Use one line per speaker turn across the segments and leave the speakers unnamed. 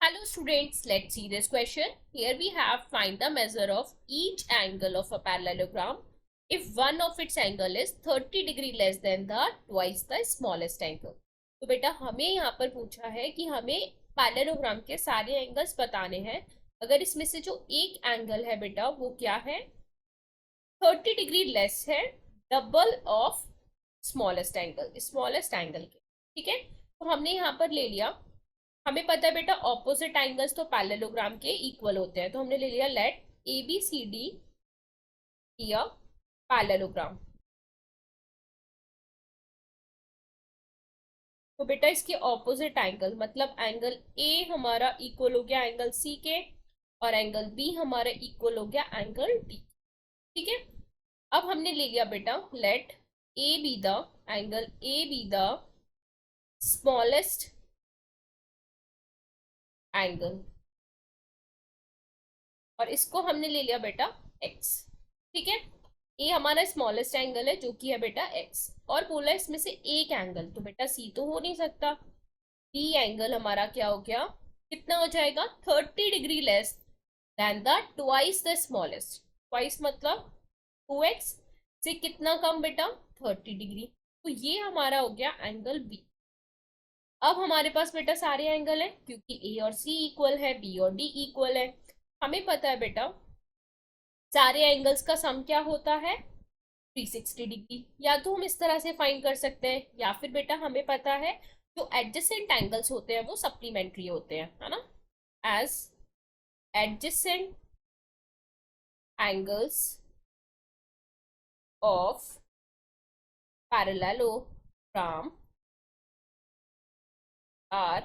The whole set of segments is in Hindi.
Hello students, let's see this question. Here we have find the measure of each angle of a parallelogram if one of its angle is 30 degree less than the twice the smallest angle. तो बेटा हमें यहाँ पर पूछा है कि हमें पैरेललोग्राम के सारे एंगल्स बताने हैं। अगर इसमें से जो एक एंगल है बेटा वो क्या है, 30 डिग्री लेस है, डबल ऑफ स्मॉलेस्ट एंगल के। ठीक है, तो हमने यहाँ पर ले लिया, हमें पता है बेटा ऑपोजिट एंगल्स तो पैरेललोग्राम के इक्वल होते हैं, तो हमने ले लिया let A B C D या पैरेललोग्राम। तो बेटा इसके ऑपोजिट एंगल मतलब एंगल ए हमारा इक्वल हो गया एंगल सी के और एंगल बी हमारा इक्वल हो गया एंगल डी। ठीक है, अब हमने ले लिया बेटा let A B the angle A B the smallest angle और इसको हमने ले लिया बेटा x। ठीक है, ए हमारा स्मॉलेस्ट एंगल है जो कि है बेटा x और बोला इसमें से एक एंगल, तो बेटा c तो हो नहीं सकता। d एंगल हमारा क्या हो गया, कितना हो जाएगा 30 degree less than the twice the smallest. Twice मतलब 2x से कितना कम बेटा 30 डिग्री, तो ये हमारा हो गया एंगल b। अब हमारे पास बेटा सारे एंगल है क्योंकि ए और सी इक्वल है, बी और डी इक्वल है। हमें पता है बेटा सारे एंगल्स का सम क्या होता है 360 डिग्री। या तो हम इस तरह से फाइंड कर सकते हैं या फिर बेटा हमें पता है जो एडजेसेंट एंगल्स होते हैं वो सप्लीमेंट्री होते हैं, है ना। As adjacent angles of parallelogram are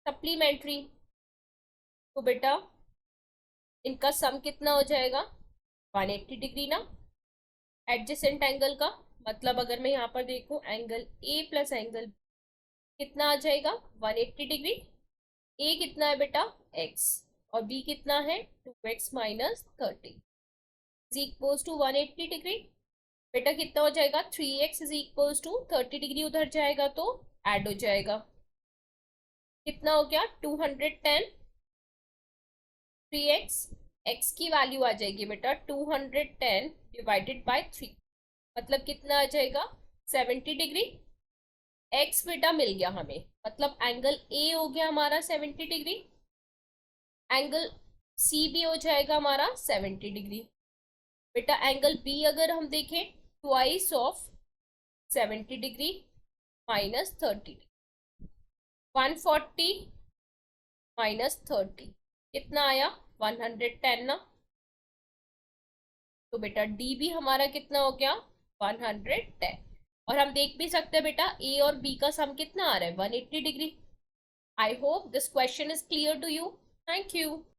supplementary, तो बेटा इनका सम कितना हो जाएगा 180 डिग्री ना एडजेसेंट एंगल का। मतलब अगर मैं यहाँ पर देखूं एंगल ए प्लस एंगल कितना आ जाएगा 180 डिग्री। ए कितना है बेटा x और b कितना है 2x minus 30 is equals to 180 degree. बेटा कितना हो जाएगा 3x is equals to 30 degree, उधर जाएगा तो ऐड हो जाएगा, कितना हो गया 210। 3x x की वैल्यू आ जाएगी बेटा 210 डिवाइडेड बाय 3 मतलब कितना आ जाएगा 70 डिग्री। x बेटा मिल गया हमें, मतलब एंगल a हो गया हमारा 70 डिग्री, एंगल c भी हो जाएगा हमारा 70 डिग्री। बेटा एंगल b अगर हम देखें twice of 70 degree minus 30 140 minus 30 कितना आया 110 ना। तो बेटा डी भी हमारा कितना हो गया 110 और हम देख भी सकते हैं बेटा ए और बी का सम कितना आ रहा है 180 degree. I hope this question is clear to you. Thank you.